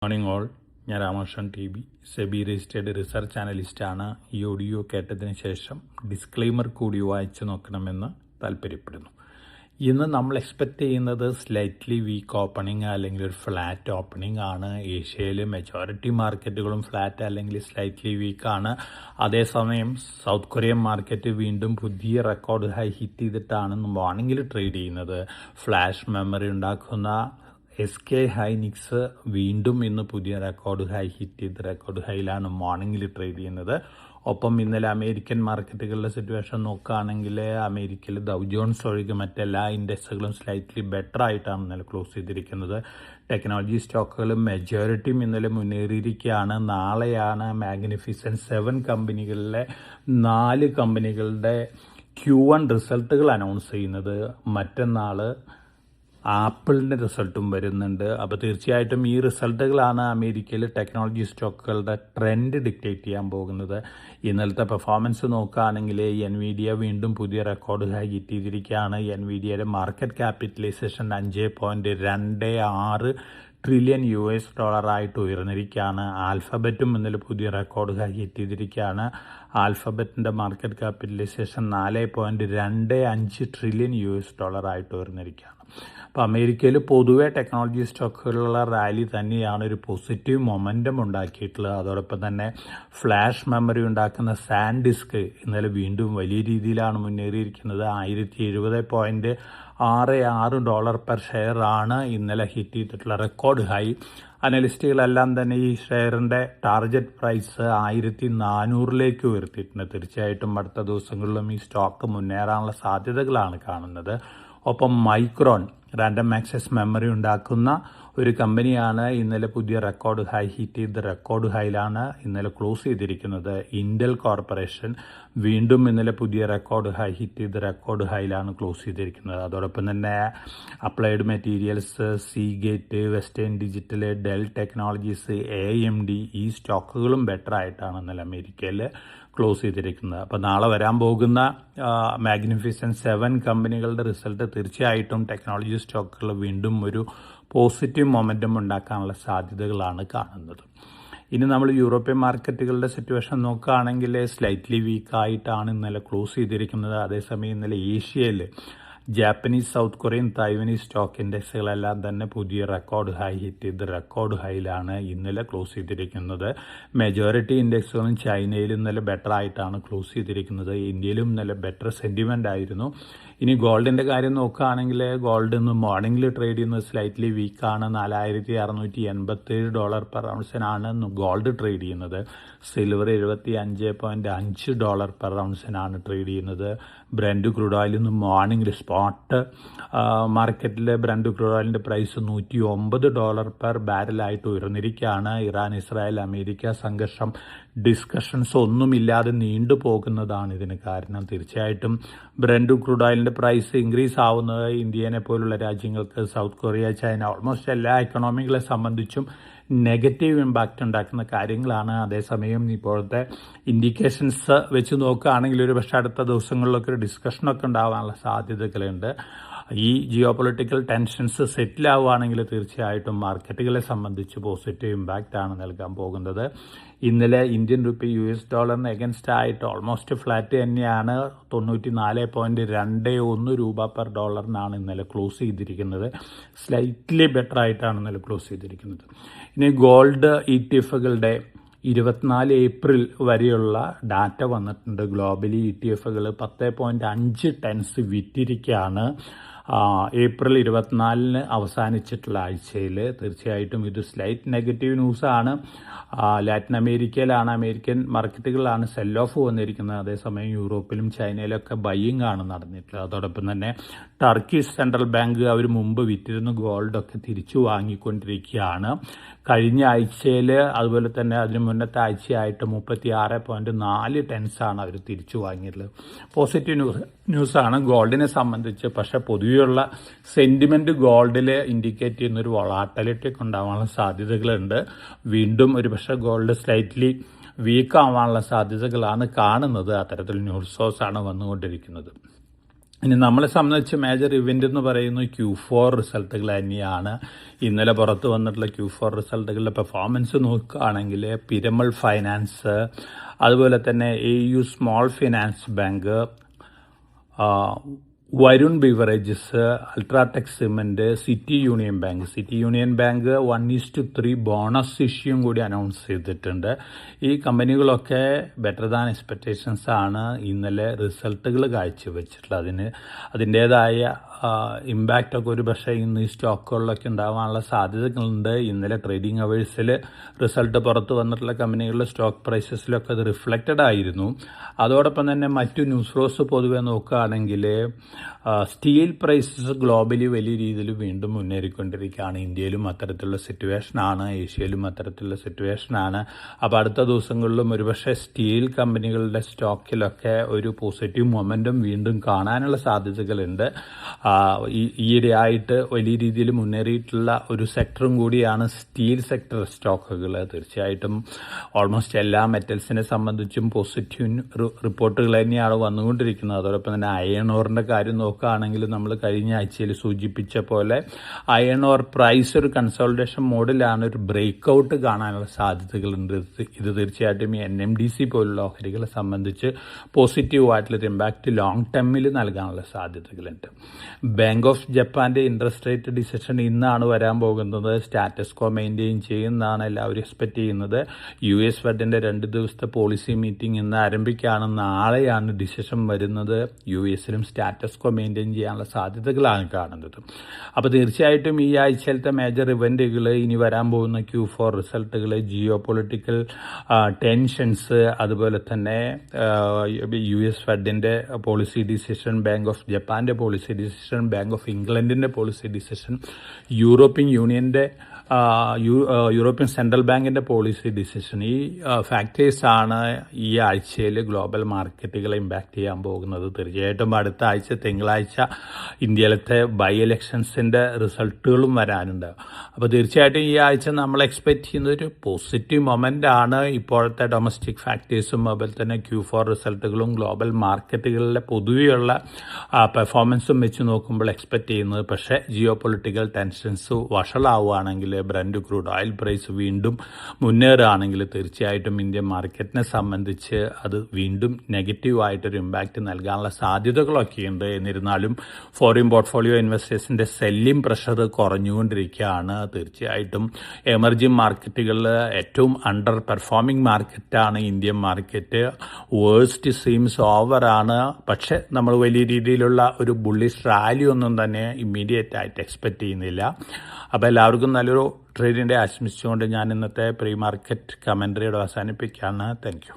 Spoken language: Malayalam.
Morning all. ഞാൻ Ramakrishnan TB, SEBI registered research അനലിസ്റ്റാണ്. ഈ ഓഡിയോ കേട്ടതിന് ശേഷം ഡിസ്ക്ലെയിമർ കൂടി വായിച്ചു നോക്കണമെന്ന് താല്പര്യപ്പെടുന്നു. ഇന്ന് നമ്മൾ എക്സ്പെക്റ്റ് ചെയ്യുന്നത് സ്ലൈറ്റ്ലി വീക്ക് ഓപ്പണിംഗ് അല്ലെങ്കിൽ ഒരു ഫ്ലാറ്റ് ഓപ്പണിംഗ് ആണ്. ഏഷ്യയിലെ മെജോറിറ്റി മാർക്കറ്റുകളും ഫ്ലാറ്റ് അല്ലെങ്കിൽ സ്ലൈറ്റ്ലി വീക്കാണ്. അതേസമയം സൗത്ത് കൊറിയൻ മാർക്കറ്റ് വീണ്ടും പുതിയ റെക്കോർഡ് ഹൈ ഹിറ്റ് ചെയ്തിട്ടാണ് മോർണിംഗിൽ ട്രേഡ് ചെയ്യുന്നത്. ഫ്ലാഷ് മെമ്മറി ഉണ്ടാക്കുന്ന SK ഹൈനിക്സ് വീണ്ടും ഇന്ന് പുതിയ റെക്കോർഡ് ഹൈ ഹിറ്റ് ചെയ്ത് റെക്കോർഡ് ഹൈയിലാണ് മോർണിംഗിൽ ട്രേഡ് ചെയ്യുന്നത്. ഒപ്പം ഇന്നലെ അമേരിക്കൻ മാർക്കറ്റുകളുടെ സിറ്റുവേഷൻ നോക്കുകയാണെങ്കിൽ അമേരിക്കയിൽ ഡൗ ജോൺസ് ഒഴികെ മറ്റെല്ലാ ഇൻഡെക്സുകളും സ്ലൈറ്റ്ലി ബെറ്റർ ആയിട്ടാണ് ഇന്നലെ ക്ലോസ് ചെയ്തിരിക്കുന്നത്. ടെക്നോളജി സ്റ്റോക്കുകളും മെജോറിറ്റിയും ഇന്നലെ മുന്നേറിയിരിക്കുകയാണ്. നാളെയാണ് മാഗ്നിഫിസൻറ്റ് 7 കമ്പനികളിലെ 4 കമ്പനികളുടെ Q1 റിസൾട്ടുകൾ അനൗൺസ് ചെയ്യുന്നത്. മറ്റന്നാൾ ആപ്പിളിൻ്റെ റിസൾട്ടും വരുന്നുണ്ട്. അപ്പോൾ തീർച്ചയായിട്ടും ഈ റിസൾട്ടുകളാണ് അമേരിക്കയിൽ ടെക്നോളജി സ്റ്റോക്കുകളുടെ ട്രെൻഡ് ഡിക്റ്റേറ്റ് ചെയ്യാൻ പോകുന്നത്. ഇന്നലത്തെ പെർഫോമൻസ് നോക്കുകയാണെങ്കിൽ NVIDIA വീണ്ടും പുതിയ റെക്കോർഡ് ഹൈ ഹിറ്റ് ചെയ്തിരിക്കുകയാണ്. NVIDIAയുടെ മാർക്കറ്റ് ക്യാപിറ്റലൈസേഷൻ $5.26 ട്രില്യൺ ആയിട്ട് ഉയർന്നിരിക്കുകയാണ്. ആൽഫബറ്റും ഇന്നലെ പുതിയ റെക്കോർഡ് ഹൈ ഹിറ്റ് ചെയ്തിരിക്കുകയാണ്. ആൽഫബറ്റിൻ്റെ മാർക്കറ്റ് ക്യാപിറ്റലൈസേഷൻ $4.25 ട്രില്യൺ ആയിട്ട് ഉയർന്നിരിക്കുകയാണ്. അപ്പോൾ അമേരിക്കയിൽ പൊതുവെ ടെക്നോളജി സ്റ്റോക്കുകളുള്ള റാലി തന്നെയാണ് ഒരു പോസിറ്റീവ് മൊമെൻറ്റം ഉണ്ടാക്കിയിട്ടുള്ളത്. അതോടൊപ്പം തന്നെ ഫ്ലാഷ് മെമ്മറി ഉണ്ടാക്കുന്ന സാൻഡിസ്ക് ഇന്നലെ വീണ്ടും വലിയ രീതിയിലാണ് മുന്നേറിയിരിക്കുന്നത്. $120.66 പെർ ഷെയർ ആണ് ഇന്നലെ ഹിറ്റ് ചെയ്തിട്ടുള്ള റെക്കോർഡ് ഹൈ. അനലിസ്റ്റുകളെല്ലാം തന്നെ ഈ ഷെയറിൻ്റെ ടാർഗറ്റ് പ്രൈസ് 1400 ഉയർത്തിയിട്ടുണ്ട്. തീർച്ചയായിട്ടും അടുത്ത ദിവസങ്ങളിലും ഈ സ്റ്റോക്ക് മുന്നേറാനുള്ള സാധ്യതകളാണ് കാണുന്നത്. ഒപ്പം മൈക്രോൺ റാൻഡം ആക്സസ് മെമ്മറി ഉണ്ടാക്കുന്ന ഒരു കമ്പനിയാണ് ഇന്നലെ പുതിയ റെക്കോർഡ് ഹൈ ഹിറ്റ് ചെയ്ത് റെക്കോർഡ് ഹൈയിലാണ് ഇന്നലെ ക്ലോസ് ചെയ്തിരിക്കുന്നത്. ഇന്റൽ കോർപ്പറേഷൻ വീണ്ടും ഇന്നലെ പുതിയ റെക്കോർഡ് ഹൈ ഹിറ്റ് ചെയ്ത് റെക്കോർഡ് ഹൈയിലാണ് ക്ലോസ് ചെയ്തിരിക്കുന്നത്. അതോടൊപ്പം തന്നെ applied materials, Seagate, western digital, del technologies, AMD ഈ സ്റ്റോക്കുകളും ബെറ്റർ ആയിട്ടാണ് ഇന്നലെ അമേരിക്കയിൽ ക്ലോസ് ചെയ്തിരിക്കുന്നത്. അപ്പോൾ നാളെ വരാൻ പോകുന്ന മാഗ്നിഫിസൻറ്റ് 7 കമ്പനികളുടെ റിസൾട്ട് തീർച്ചയായിട്ടും ടെക്നോളജി സ്റ്റോക്കുകൾ വീണ്ടും ഒരു പോസിറ്റീവ് മൊമെൻറ്റം ഉണ്ടാക്കാനുള്ള സാധ്യതകളാണ് കാണുന്നത്. ഇനി നമ്മൾ യൂറോപ്യൻ മാർക്കറ്റുകളുടെ സിറ്റുവേഷൻ നോക്കുകയാണെങ്കിൽ സ്ലൈറ്റ്ലി വീക്കായിട്ടാണ് ഇന്നലെ ക്ലോസ് ചെയ്തിരിക്കുന്നത്. അതേസമയം ഇന്നലെ ഏഷ്യയിൽ Japanese, South Korean, Taiwanese stock ഇൻഡെക്സുകളെല്ലാം തന്നെ പുതിയ റെക്കോർഡ് ഹൈ ഹിറ്റ് ചെയ്ത് റെക്കോർഡ് ഹൈയിലാണ് ഇന്നലെ ക്ലോസ് ചെയ്തിരിക്കുന്നത്. മെജോറിറ്റി ഇൻഡെക്സുകളും ചൈനയിൽ ഇന്നലെ ബെറ്റർ ആയിട്ടാണ് ക്ലോസ് ചെയ്തിരിക്കുന്നത്. ഇന്ത്യയിലും ഇന്നലെ ബെറ്റർ സെൻറ്റിമെൻ്റ് ആയിരുന്നു. ഇനി ഗോൾഡിൻ്റെ കാര്യം നോക്കുകയാണെങ്കിൽ ഗോൾഡ് ഇന്ന് മോർണിംഗിൽ ട്രേഡ് ചെയ്യുന്നത് സ്ലൈറ്റ്ലി വീക്കാണ്. $4687 പെർ ഔൺസിനാണ് ഗോൾഡ് ട്രേഡ് ചെയ്യുന്നത്. സിൽവർ $75.5 പെർ ഔൺസിനാണ് ട്രേഡ് ചെയ്യുന്നത്. ബ്രന്റ് ക്രൂഡ് ഓയിൽ ഇന്ന് മോർണിംഗിൽ സ്പോട്ട് മാർക്കറ്റിലെ ബ്രന്റ് ക്രൂഡ് ഓയിലിൻ്റെ പ്രൈസ് $109 പെർ ബാരലായിട്ട് ഉയർന്നിരിക്കുകയാണ്. ഇറാൻ, ഇസ്രായേൽ, അമേരിക്ക സംഘർഷം ഡിസ്കഷൻസ് ഒന്നുമില്ലാതെ നീണ്ടു പോകുന്നതാണ് ഇതിന് കാരണം. തീർച്ചയായിട്ടും ബ്രന്റ് ക്രൂഡ് ഓയിലിൻ്റെ പ്രൈസ് ഇൻക്രീസ് ആവുന്നത് ഇന്ത്യനെ പോലുള്ള രാജ്യങ്ങൾക്ക്, സൗത്ത് കൊറിയ, ചൈന, ഓൾമോസ്റ്റ് എല്ലാ എക്കണോമികളെ സംബന്ധിച്ചും നെഗറ്റീവ് ഇമ്പാക്റ്റ് ഉണ്ടാക്കുന്ന കാര്യങ്ങളാണ്. അതേസമയം ഇപ്പോഴത്തെ ഇൻഡിക്കേഷൻസ് വെച്ച് നോക്കുകയാണെങ്കിൽ ഒരു പക്ഷേ അടുത്ത ദിവസങ്ങളിലൊക്കെ ഒരു ഡിസ്കഷനൊക്കെ ഉണ്ടാകാനുള്ള സാധ്യതകളുണ്ട്. ഈ ജിയോ പൊളിറ്റിക്കൽ ടെൻഷൻസ് സെറ്റിൽ ആവുകയാണെങ്കിൽ തീർച്ചയായിട്ടും മാർക്കറ്റുകളെ സംബന്ധിച്ച് പോസിറ്റീവ് ഇമ്പാക്റ്റ് ആണ് നൽകാൻ പോകുന്നത്. ഇന്നലെ ഇന്ത്യൻ റുപ്പി US ഡോളറിന് എഗൻസ്റ്റ് ആയിട്ട് ഓൾമോസ്റ്റ് ഫ്ലാറ്റ് തന്നെയാണ്. 94.21 രൂപ പെർ ഡോളറിനാണ് ഇന്നലെ ക്ലോസ് ചെയ്തിരിക്കുന്നത്. സ്ലൈറ്റ്ലി ബെറ്റർ ആയിട്ടാണ് ഇന്നലെ ക്ലോസ് ചെയ്തിരിക്കുന്നത്. ഇനി ഗോൾഡ് ETF-കളുടെ 24 ഏപ്രിൽ വരെയുള്ള ഡാറ്റ വന്നിട്ടുണ്ട്. ഗ്ലോബലി ETF-കൾ 10.5 ടൺസ് വിറ്റിരിക്കുകയാണ്. ഏപ്രിൽ 24 അവസാനിച്ചിട്ടുള്ള ആഴ്ചയിൽ. തീർച്ചയായിട്ടും ഇത് സ്ലൈറ്റ് നെഗറ്റീവ് ന്യൂസാണ്. ലാറ്റിൻ അമേരിക്കയിലാണ്, അമേരിക്കൻ മാർക്കറ്റുകളിലാണ് സെൽ ഓഫ് വന്നിരിക്കുന്നത്. അതേസമയം യൂറോപ്പിലും ചൈനയിലൊക്കെ ബൈയിങ് ആണ് നടന്നിട്ടുള്ളത്. അതോടൊപ്പം തന്നെ ടർക്കിഷ് സെൻട്രൽ ബാങ്ക് അവർ മുമ്പ് വിറ്റിരുന്ന ഗോൾഡൊക്കെ തിരിച്ചു വാങ്ങിക്കൊണ്ടിരിക്കുകയാണ്. കഴിഞ്ഞ ആഴ്ചയിൽ അതുപോലെ തന്നെ അതിന് മുന്നത്തെ ആഴ്ചയായിട്ട് 36.4 ടൺസാണ് അവർ തിരിച്ചു വാങ്ങിയിട്ടുള്ളത്. പോസിറ്റീവ് ന്യൂസാണ് ഗോൾഡിനെ സംബന്ധിച്ച്. പക്ഷേ പൊതുവെയുള്ള സെൻറ്റിമെൻറ്റ് ഗോൾഡിൽ ഇൻഡിക്കേറ്റ് ചെയ്യുന്നൊരു വൊളാറ്റിലിറ്റി ഒക്കെ ഉണ്ടാകാനുള്ള സാധ്യതകളുണ്ട്. വീണ്ടും ഒരു പക്ഷേ ഗോൾഡ് സ്ലൈറ്റ്ലി വീക്ക് ആവാനുള്ള സാധ്യതകളാണ് കാണുന്നത്. അത്തരത്തിൽ ന്യൂസ് സോഴ്സാണ് വന്നുകൊണ്ടിരിക്കുന്നത്. ഇനി നമ്മളെ സംബന്ധിച്ച് മേജർ ഇവൻ്റ് എന്ന് പറയുന്നത് Q4 റിസൾട്ടുകൾ തന്നെയാണ്. ഇന്നലെ പുറത്ത് വന്നിട്ടുള്ള Q4 റിസൾട്ടുകളുടെ പെർഫോമൻസ് നോക്കുകയാണെങ്കിൽ പിരമൽ ഫൈനാൻസ്, അതുപോലെ തന്നെ AU small finance bank, Varun beverages, UltraTech cement, City Union bank 1:3 bonus ഇഷ്യൂയും കൂടി അനൗൺസ് ചെയ്തിട്ടുണ്ട്. ഈ കമ്പനികളൊക്കെ ബെറ്റർ ദാൻ എക്സ്പെക്ടേഷൻസ് ആണ് ഇന്നലെ റിസൾട്ടുകൾ കാഴ്ചവെച്ചിട്ടുള്ളത്. അതിൻ്റേതായ ഇമ്പാക്റ്റ് ഒക്കെ ഒരു പക്ഷേ ഇന്ന് ഈ സ്റ്റോക്കുകളിലൊക്കെ ഉണ്ടാകാനുള്ള സാധ്യതകളുണ്ട്. ഇന്നലെ ട്രേഡിംഗ് അവേഴ്സിൽ റിസൾട്ട് പുറത്ത് വന്നിട്ടുള്ള കമ്പനികളുടെ സ്റ്റോക്ക് പ്രൈസസിലൊക്കെ അത് റിഫ്ലക്റ്റഡ് ആയിരുന്നു. അതോടൊപ്പം തന്നെ മറ്റു ന്യൂസ് ഫ്ലോസ് പൊതുവെ നോക്കുകയാണെങ്കിൽ സ്റ്റീൽ പ്രൈസസ് ഗ്ലോബലി വലിയ രീതിയിൽ വീണ്ടും മുന്നേറിക്കൊണ്ടിരിക്കുകയാണ്. ഇന്ത്യയിലും അത്തരത്തിലുള്ള സിറ്റുവേഷനാണ്, ഏഷ്യയിലും അത്തരത്തിലുള്ള സിറ്റുവേഷനാണ്. അപ്പോൾ അടുത്ത ദിവസങ്ങളിലും ഒരുപക്ഷെ സ്റ്റീൽ കമ്പനികളുടെ സ്റ്റോക്കിലൊക്കെ ഒരു പോസിറ്റീവ് മൊമെൻറ്റം വീണ്ടും കാണാനുള്ള സാധ്യതകളുണ്ട്. ഈയിടെയായിട്ട് വലിയ രീതിയിൽ മുന്നേറിയിട്ടുള്ള ഒരു സെക്ടറും കൂടിയാണ് സ്റ്റീൽ സെക്ടർ സ്റ്റോക്കുകൾ. തീർച്ചയായിട്ടും ഓൾമോസ്റ്റ് എല്ലാ മെറ്റൽസിനെ സംബന്ധിച്ചും പോസിറ്റീവ് റിപ്പോർട്ടുകൾ തന്നെയാണ് വന്നുകൊണ്ടിരിക്കുന്നത്. അതോടൊപ്പം തന്നെ അയൺ ഓറിൻ്റെ കാര്യം നോക്കുകയാണെങ്കിൽ നമ്മൾ കഴിഞ്ഞ ആഴ്ചയിൽ സൂചിപ്പിച്ച പോലെ അയൺ ഓർ പ്രൈസ് ഒരു കൺസോൾട്ടേഷൻ മോഡിലാണ്, ഒരു ബ്രേക്ക് ഔട്ട് കാണാനുള്ള സാധ്യതകളുണ്ട്. ഇത് തീർച്ചയായിട്ടും ഈ NMDC പോലുള്ള ഓഹരികളെ സംബന്ധിച്ച് പോസിറ്റീവായിട്ടുള്ളൊരു ഇമ്പാക്റ്റ് ലോങ് ടേമിൽ നൽകാനുള്ള സാധ്യതകളുണ്ട്. ബാങ്ക് ഓഫ് ജപ്പാന്റെ ഇൻട്രസ്റ്റ് റേറ്റ് ഡിസിഷൻ ഇന്നാണ് വരാൻ പോകുന്നത്. സ്റ്റാറ്റസ് കോ മെയിൻറ്റെയിൻ ചെയ്യുന്നതാണ് എല്ലാവരും എക്സ്പെക്ട് ചെയ്യുന്നത്. US ഫെഡിന്റെ 2 ദിവസത്തെ പോളിസി മീറ്റിംഗ് ഇന്ന് ആരംഭിക്കുകയാണ്. നാളെയാണ് ഡിസിഷൻ വരുന്നത്. USലും സ്റ്റാറ്റസ് കോ മെയിൻറ്റെയിൻ ചെയ്യാനുള്ള സാധ്യതകളാണ് കാണുന്നത്. അപ്പോൾ തീർച്ചയായിട്ടും ഈ ആഴ്ചയിലത്തെ മേജർ ഇവൻറ്റുകൾ, ഇനി വരാൻ പോകുന്ന Q4 റിസൾട്ടുകൾ, ജിയോ പൊളിറ്റിക്കൽ ടെൻഷൻസ്, അതുപോലെ തന്നെ US ഫെഡിന്റെ പോളിസി ഡിസിഷൻ, ബാങ്ക് ഓഫ് ജപ്പാന്റെ പോളിസി ഡിസിഷൻ, ബാങ്ക് ഓഫ് ഇംഗ്ലണ്ടിന്റെ പോളിസി ഡിസിഷൻ, യൂറോപ്യൻ സെൻട്രൽ ബാങ്കിന്റെ പോളിസി ഡിസിഷൻ, ഈ ഫാക്ടേഴ്സാണ് ഈ ആഴ്ചയിൽ ഗ്ലോബൽ മാർക്കറ്റുകളെ ഇമ്പാക്റ്റ് ചെയ്യാൻ പോകുന്നത്. തീർച്ചയായിട്ടും അടുത്ത ആഴ്ച തിങ്കളാഴ്ച ഇന്ത്യയിലത്തെ ബൈ ഇലക്ഷൻസിന്റെ റിസൾട്ടുകളും വരാനുണ്ട്. അപ്പോൾ തീർച്ചയായിട്ടും ഈ ആഴ്ച നമ്മൾ എക്സ്പെക്ട് ചെയ്യുന്ന ഒരു പോസിറ്റീവ് മൊമെന്റ് ആണ്. ഇപ്പോഴത്തെ ഡൊമസ്റ്റിക് ഫാക്ടേഴ്സും അതുപോലെ തന്നെ Q4 റിസൾട്ടുകളും ഗ്ലോബൽ മാർക്കറ്റുകളിലെ പൊതുവെയുള്ള പെർഫോമൻസും വെച്ച് നോക്കുമ്പോൾ എക്സ്പെക്ട് ചെയ്യുന്നത്. പക്ഷേ ജിയോ പൊളിറ്റിക്കൽ ടെൻഷൻസ് വഷളാവുകയാണെങ്കിൽ, ബ്രന്റ് ക്രൂഡ് ഓയിൽ പ്രൈസ് വീണ്ടും മുന്നേറുകയാണെങ്കിൽ തീർച്ചയായിട്ടും ഇന്ത്യൻ മാർക്കറ്റിനെ സംബന്ധിച്ച് അത് വീണ്ടും നെഗറ്റീവായിട്ടൊരു ഇമ്പാക്റ്റ് നൽകാനുള്ള സാധ്യതകളൊക്കെയുണ്ട്. എന്നിരുന്നാലും ഫോറിൻ പോർട്ട്ഫോളിയോ ഇൻവെസ്റ്റേഴ്സിന്റെ സെല്ലിംഗ് പ്രഷർ കുറഞ്ഞുകൊണ്ടിരിക്കുകയാണ്. തീർച്ചയായിട്ടും എമർജിംഗ് മാർക്കറ്റുകളിൽ ഏറ്റവും അണ്ടർ പെർഫോമിംഗ് മാർക്കറ്റാണ് ഇന്ത്യൻ മാർക്കറ്റ്. വേഴ്സ്റ്റ് സീംസ് ഓവറാണ്. പക്ഷെ നമ്മൾ വലിയ രീതിയിലുള്ള ഒരു ബുള്ളിഷ് റാലി ഒന്നും തന്നെ ഇമ്മീഡിയറ്റ് ആയിട്ട് എക്സ്പെക്ട് ചെയ്യുന്നില്ല. അപ്പോൾ എല്ലാവർക്കും നല്ലൊരു ട്രേഡിൻ്റെ ആശംസിച്ചുകൊണ്ട് ഞാൻ ഇന്നത്തെ പ്രീ മാർക്കറ്റ് കമൻട്രിയോട് അവസാനിപ്പിക്കുകയാണ്. Thank you.